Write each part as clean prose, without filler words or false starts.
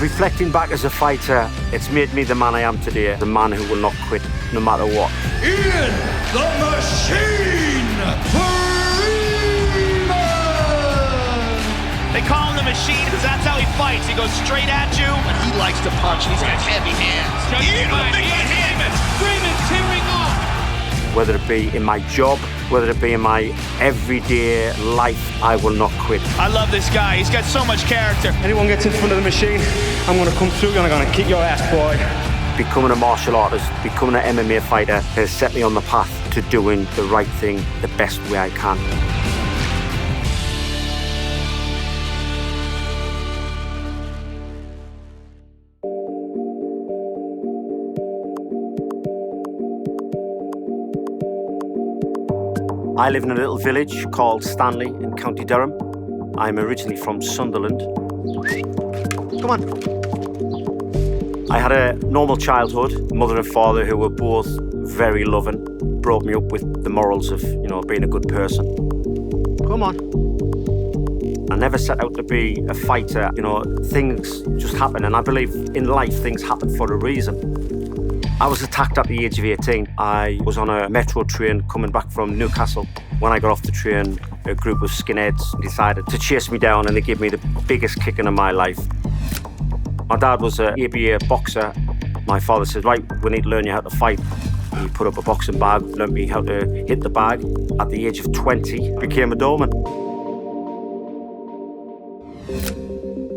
Reflecting back as a fighter, it's made me the man I am today, the man who will not quit no matter what. Ian the Machine Freeman! They call him the Machine because that's how he fights. He goes straight at you, and he likes to punch. He's got heavy hands. Ian Freeman tearing off. Whether it be in my job, whether it be in my everyday life, I will not quit. I love this guy. He's got so much character. Anyone gets in front of the Machine, I'm going to come through and I'm going to kick your ass, boy. Becoming a martial artist, becoming an MMA fighter has set me on the path to doing the right thing the best way I can. I live in a little village called Stanley in County Durham. I'm originally from Sunderland. Come on. I had a normal childhood. Mother and father who were both very loving, brought me up with the morals of, being a good person. Come on. I never set out to be a fighter. Things just happen, and I believe in life things happen for a reason. I was attacked at the age of 18. I was on a metro train coming back from Newcastle. When I got off the train, a group of skinheads decided to chase me down, and they gave me the biggest kicking of my life. My dad was an ABA boxer. My father said, right, we need to learn you how to fight. He put up a boxing bag, learned me how to hit the bag. At the age of 20, became a doorman.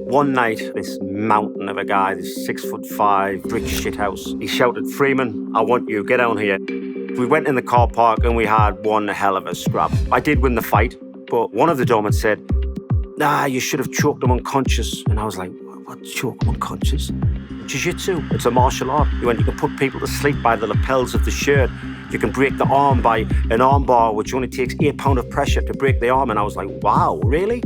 One night, this mountain of a guy, this 6'5" brick shithouse, he shouted, "Freeman, I want you, get down here." We went in the car park and we had one hell of a scrap. I did win the fight, but one of the doormen said, "Nah, you should have choked him unconscious." And I was like, "What, choke him unconscious?" Jiu-jitsu, it's a martial art. You can put people to sleep by the lapels of the shirt. You can break the arm by an arm bar, which only takes 8 pounds of pressure to break the arm. And I was like, wow, really?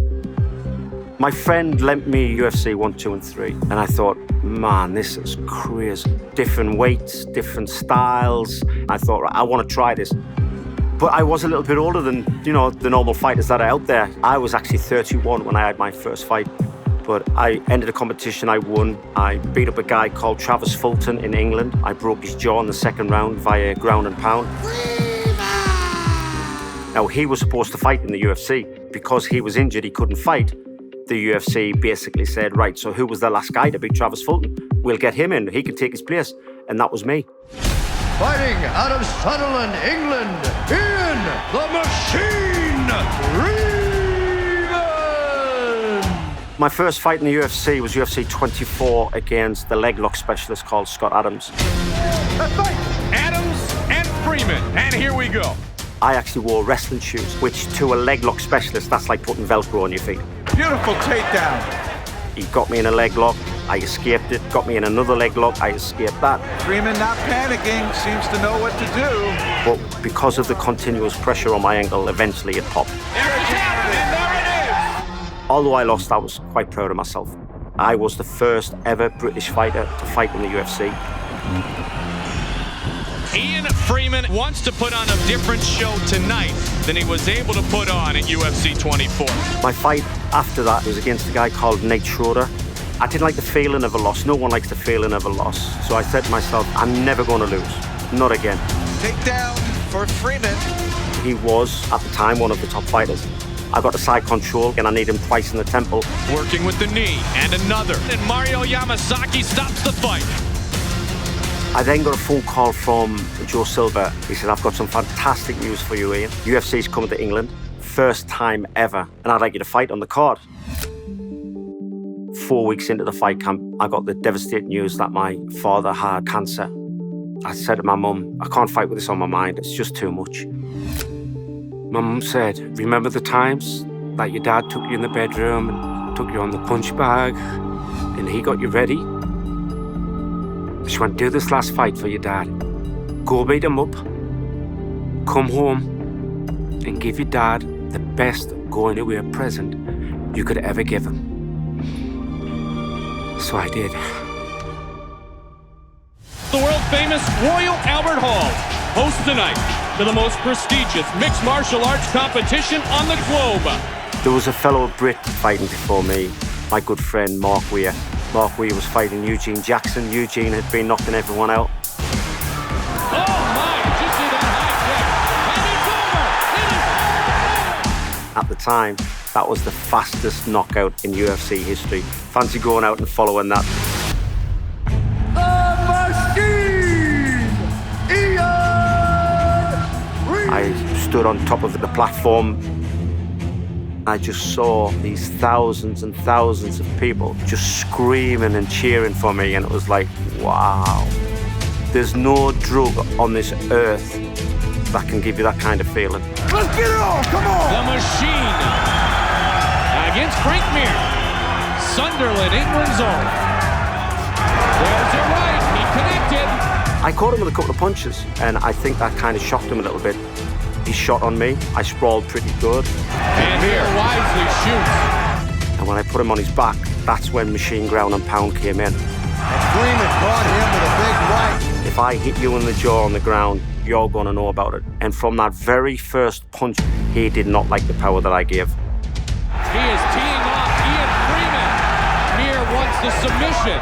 My friend lent me UFC 1, 2, and 3, and I thought, man, this is crazy. Different weights, different styles. I thought, I want to try this. But I was a little bit older than, the normal fighters that are out there. I was actually 31 when I had my first fight, but I entered a competition, I won. I beat up a guy called Travis Fulton in England. I broke his jaw in the second round via ground and pound. Now, he was supposed to fight in the UFC. Because he was injured, he couldn't fight. The UFC basically said, right, so who was the last guy to beat Travis Fulton? We'll get him in, he can take his place. And that was me. Fighting out of Sunderland, England, Ian the Machine Freeman! My first fight in the UFC was UFC 24 against the leg lock specialist called Scott Adams. Let's fight! Adams and Freeman, and here we go. I actually wore wrestling shoes, which to a leg lock specialist, that's like putting Velcro on your feet. Beautiful takedown. He got me in a leg lock, I escaped it. Got me in another leg lock, I escaped that. Freeman not panicking, seems to know what to do. But because of the continuous pressure on my ankle, eventually it popped. There it is! Although I lost, I was quite proud of myself. I was the first ever British fighter to fight in the UFC. Ian Freeman wants to put on a different show tonight than he was able to put on at UFC 24. My fight after that was against a guy called Nate Schroeder. I didn't like the feeling of a loss. No one likes the feeling of a loss. So I said to myself, I'm never going to lose. Not again. Takedown for Freeman. He was, at the time, one of the top fighters. I got the side control, and I need him twice in the temple. Working with the knee, and another. And Mario Yamasaki stops the fight. I then got a phone call from Joe Silver. He said, I've got some fantastic news for you, Ian. UFC's coming to England. First time ever. And I'd like you to fight on the card. 4 weeks into the fight camp, I got the devastating news that my father had cancer. I said to my mum, I can't fight with this on my mind. It's just too much. My mum said, remember the times that your dad took you in the bedroom and took you on the punch bag and he got you ready? She went, do this last fight for your dad. Go beat him up, come home, and give your dad the best going-away present you could ever give him. So I did. The world-famous Royal Albert Hall hosts tonight to the most prestigious mixed martial arts competition on the globe. There was a fellow Brit fighting before me, my good friend Mark Weir. Mark Wee was fighting Eugene Jackson. Eugene had been knocking everyone out. Oh my, did you see that high kick? And it's over! It is over! At the time, that was the fastest knockout in UFC history. Fancy going out and following that. The Machine! I stood on top of the platform. I just saw these thousands and thousands of people just screaming and cheering for me, and it was like, wow. There's no drug on this earth that can give you that kind of feeling. Let's get it on, come on! The Machine against Frank Mir. Sunderland, England's own. There's it right, he connected. I caught him with a couple of punches, and I think that kind of shocked him a little bit. He shot on me. I sprawled pretty good. And Mir wisely shoots. And when I put him on his back, that's when machine ground and pound came in. And Freeman caught him with a big right. If I hit you in the jaw on the ground, you're going to know about it. And from that very first punch, he did not like the power that I gave. He is teeing off Ian Freeman. Mir wants the submission.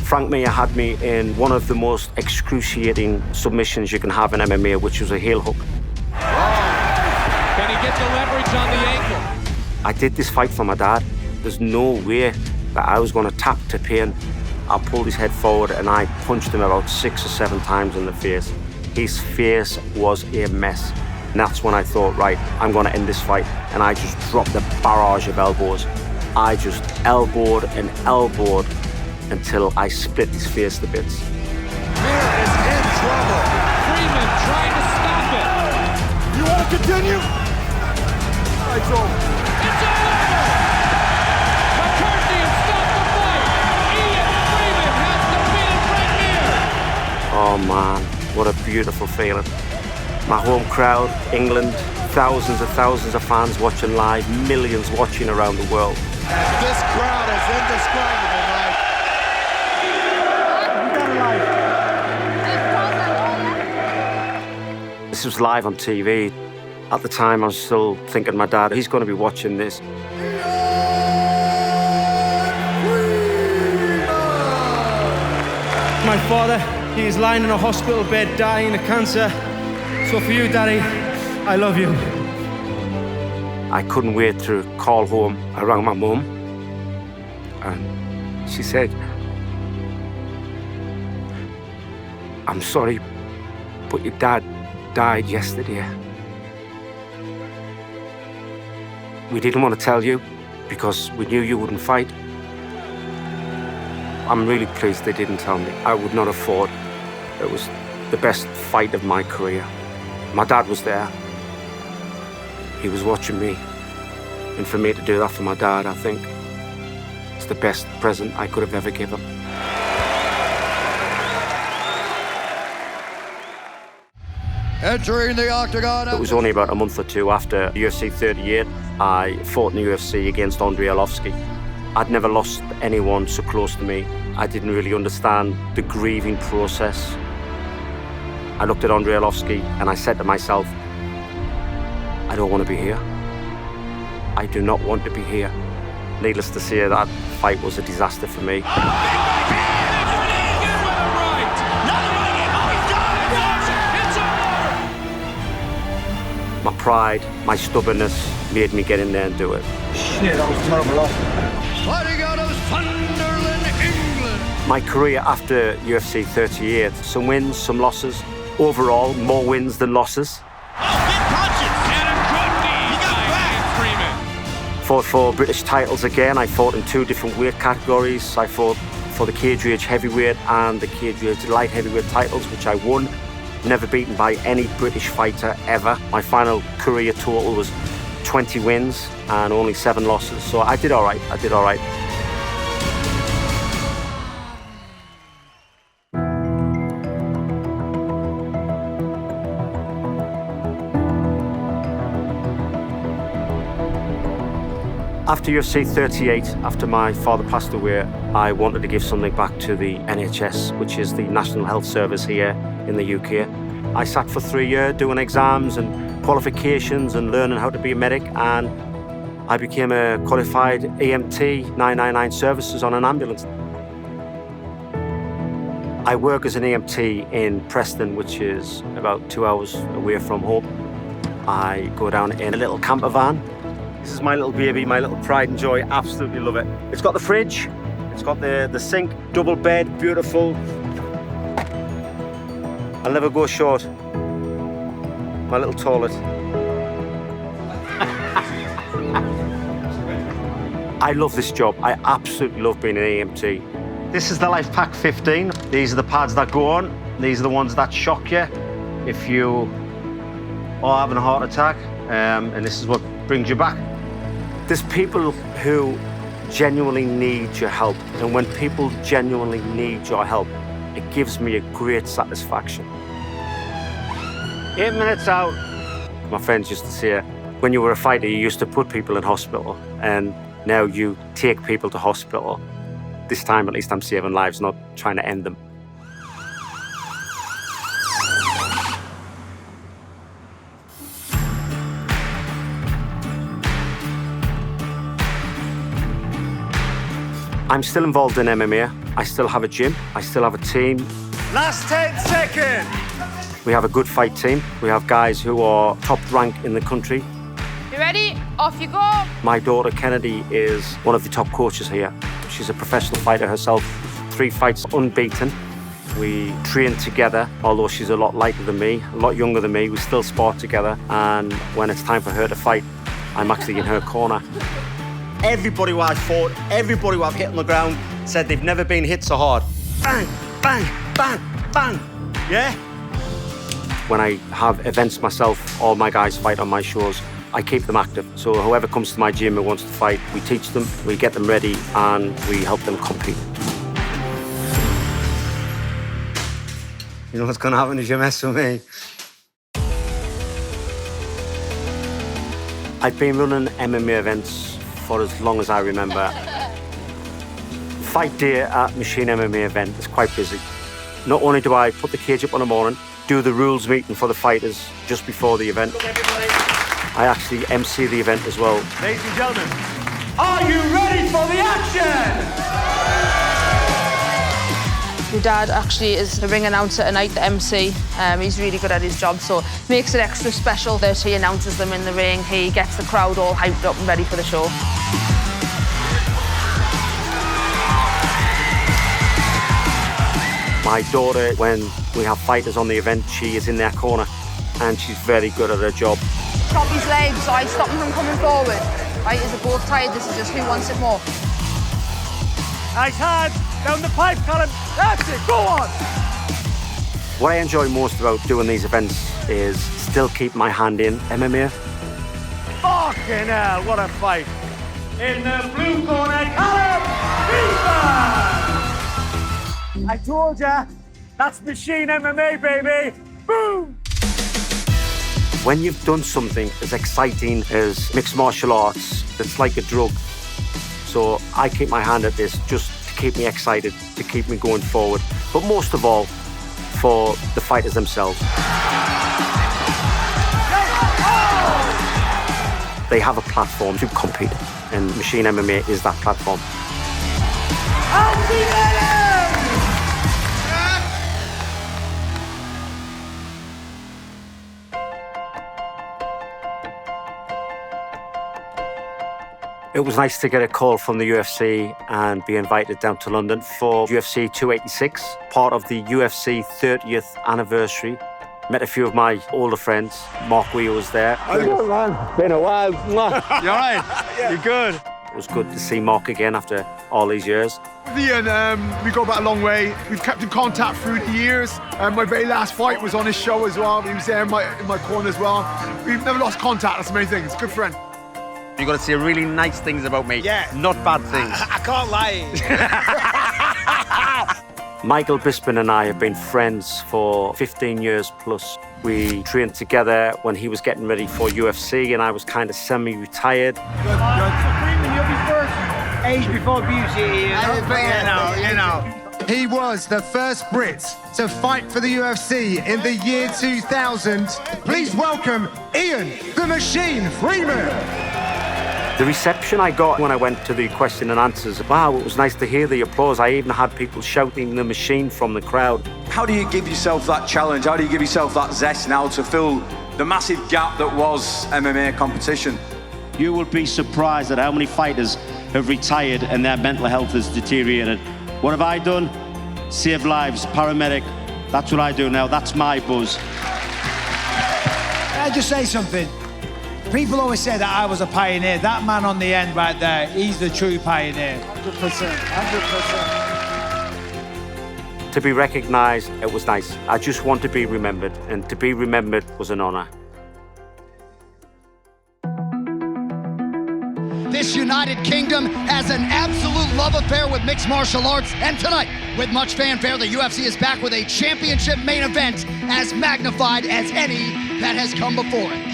Frank Mir had me in one of the most excruciating submissions you can have in MMA, which was a heel hook. Can he get the leverage on the ankle? I did this fight for my dad. There's no way that I was going to tap to pin. I pulled his head forward and I punched him about 6 or 7 times in the face. His face was a mess. And that's when I thought, right, I'm going to end this fight. And I just dropped a barrage of elbows. I just elbowed and elbowed until I split his face to bits. Mir is in trouble. Freeman trying to stop it. You want to continue? Fight's over. It's over! McCarthy has stopped the fight. Ian Freeman has defeated Frank Mir. Oh man, what a beautiful feeling. My home crowd, England, thousands of fans watching live, millions watching around the world. This crowd is indescribable, Mike. This was live on TV. At the time, I was still thinking, my dad, he's going to be watching this. My father, he is lying in a hospital bed dying of cancer. So for you, Daddy, I love you. I couldn't wait to call home. I rang my mum, and she said, I'm sorry, but your dad died yesterday. We didn't want to tell you because we knew you wouldn't fight. I'm really pleased they didn't tell me. I would not have fought. It was the best fight of my career. My dad was there. He was watching me. And for me to do that for my dad, I think it's the best present I could have ever given him. Entering the octagon. It was only about a month or two after UFC 38, I fought in the UFC against Andrei Arlovski. I'd never lost anyone so close to me. I didn't really understand the grieving process. I looked at Andrei Arlovski and I said to myself, I don't want to be here. I do not want to be here. Needless to say, that fight was a disaster for me. My pride, my stubbornness made me get in there and do it. Shit, that was terrible. Fighting out of Sunderland, England. My career after UFC 38, some wins, some losses. Overall, more wins than losses. Fought for British titles again. I fought in 2 different weight categories. I fought for the cage rage heavyweight and the cage rage light heavyweight titles, which I won. Never beaten by any British fighter ever. My final career total was 20 wins and only 7 losses. So I did all right. After UFC 38, after my father passed away, I wanted to give something back to the NHS, which is the National Health Service here in the UK. I sat for 3 years doing exams and qualifications and learning how to be a medic, and I became a qualified EMT 999 services on an ambulance. I work as an EMT in Preston, which is about 2 hours away from home. I go down in a little camper van. This is my little baby, my little pride and joy. Absolutely love it. It's got the fridge, it's got the sink, double bed, beautiful. I'll never go short. My little toilet. I love this job. I absolutely love being an EMT. This is the Life Pack 15. These are the pads that go on. These are the ones that shock you if you are having a heart attack. And this is what brings you back. There's people who genuinely need your help. And when people genuinely need your help, it gives me a great satisfaction. 8 minutes out. My friends used to say, when you were a fighter, you used to put people in hospital, and now you take people to hospital. This time, at least, I'm saving lives, not trying to end them. I'm still involved in MMA. I still have a gym. I still have a team. Last 10 seconds. We have a good fight team. We have guys who are top rank in the country. You ready? Off you go. My daughter Kennedy is one of the top coaches here. She's a professional fighter herself, 3 fights unbeaten. We train together, although she's a lot lighter than me, a lot younger than me. We still spar together, and when it's time for her to fight, I'm actually in her corner. Everybody who I've fought, everybody who I've hit on the ground said they've never been hit so hard. Bang, bang, bang, bang, yeah? When I have events myself, all my guys fight on my shows. I keep them active. So whoever comes to my gym and wants to fight, we teach them, we get them ready, and we help them compete. You know what's going to happen if you mess with me? I've been running MMA events for as long as I remember. Fight day at Machine MMA event is quite busy. Not only do I put the cage up in the morning, do the rules meeting for the fighters just before the event, I actually MC the event as well. Ladies and gentlemen, are you ready for the action? Your dad actually is the ring announcer tonight, the MC. He's really good at his job, so makes it extra special that he announces them in the ring. He gets the crowd all hyped up and ready for the show. My daughter, when we have fighters on the event, she is in their corner, and she's very good at her job. Chop his legs, so I stop him from coming forward. Right, is it both tied? This is just who wants it more. Nice hand, down the pipe, Colin. That's it, go on. What I enjoy most about doing these events is still keep my hand in MMA. Fucking hell, what a fight. In the blue corner, Colin Freeman. I told ya, that's Machine MMA, baby. Boom. When you've done something as exciting as mixed martial arts, it's like a drug. So I keep my hand at this just to keep me excited, to keep me going forward. But most of all, for the fighters themselves. They have a platform to compete, and Machine MMA is that platform. It was nice to get a call from the UFC and be invited down to London for UFC 286, part of the UFC 30th anniversary. Met a few of my older friends. Mark Wee was there. How's it going, man? Been a while. You all right? Yeah. You good? It was good to see Mark again after all these years. Ian, we go back a long way. We've kept in contact through the years. My very last fight was on his show as well. He was there in my corner as well. We've never lost contact. That's the main thing. It's a good friend. You got to say really nice things about me. Yeah. Not bad things. I can't lie. Michael Bisping and I have been friends for 15 years plus. We trained together when he was getting ready for UFC and I was kind of semi-retired. Good. Freeman, you'll be first. Age before beauty, you know. He was the first Brit to fight for the UFC in the year 2000. Please welcome Ian the Machine Freeman. The reception I got when I went to the question and answers, wow, it was nice to hear the applause. I even had people shouting the machine from the crowd. How do you give yourself that challenge? How do you give yourself that zest now to fill the massive gap that was MMA competition? You will be surprised at how many fighters have retired and their mental health has deteriorated. What have I done? Save lives, paramedic. That's what I do now. That's my buzz. Can I just say something? People always say that I was a pioneer. That man on the end right there, he's the true pioneer. 100%, 100%. To be recognised, it was nice. I just want to be remembered, and to be remembered was an honour. This United Kingdom has an absolute love affair with mixed martial arts, and tonight, with much fanfare, the UFC is back with a championship main event as magnified as any that has come before it.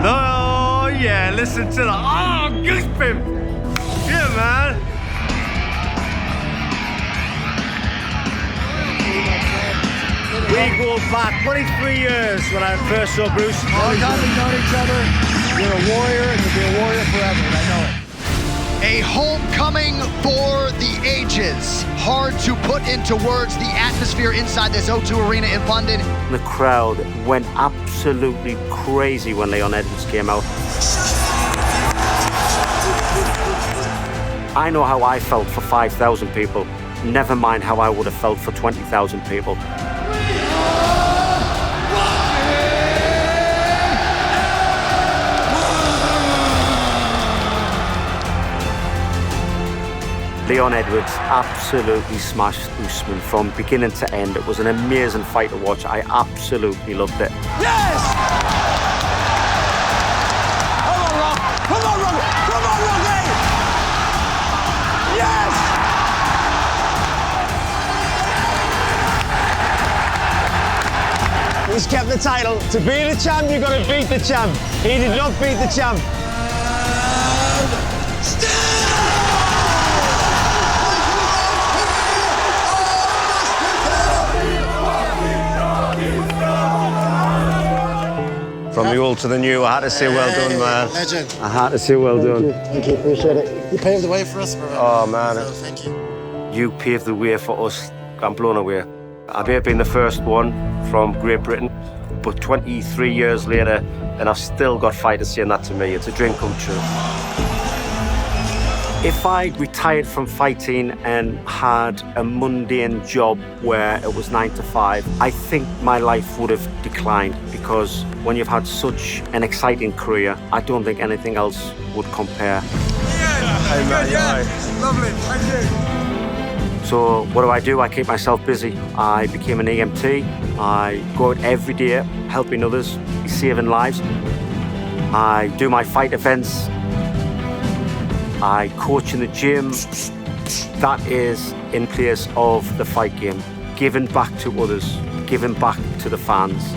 Oh, yeah, listen to that. Oh, goosebumps. Yeah, man. We go back 23 years when I first saw Bruce. All the time we've known each other. You're a warrior, and you'll be a warrior forever, and I know it. A homecoming for the ages. Hard to put into words the atmosphere inside this O2 Arena in London. The crowd went absolutely crazy when Leon Edwards came out. I know how I felt for 5,000 people. Never mind how I would have felt for 20,000 people. Leon Edwards absolutely smashed Usman from beginning to end. It was an amazing fight to watch. I absolutely loved it. Yes! Come on, Rock! Come on, Rock! Come on, Rocky! Yes! He's kept the title. To be the champ, you've got to beat the champ. He did not beat the champ. From the old to the new, I had to say well done, man. Legend. I had to say well done. Thank you, appreciate it. You paved the way for us, bro. Oh, man. So, thank you. You paved the way for us. I'm blown away. I may have been the first one from Great Britain, but 23 years later, and I've still got fighters saying that to me. It's a dream come true. If I retired from fighting and had a mundane job where it was 9 to 5, I think my life would have declined, because when you've had such an exciting career, I don't think anything else would compare. Hey, man, yeah. Lovely, thank you. So what do? I keep myself busy. I became an EMT. I go out every day helping others, saving lives. I do my fight events. I coach in the gym. That is in place of the fight game. Giving back to others, giving back to the fans.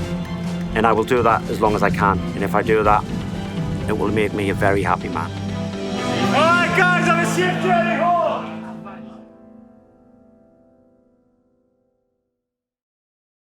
And I will do that as long as I can. And if I do that, it will make me a very happy man. All right, guys, have a shift ready.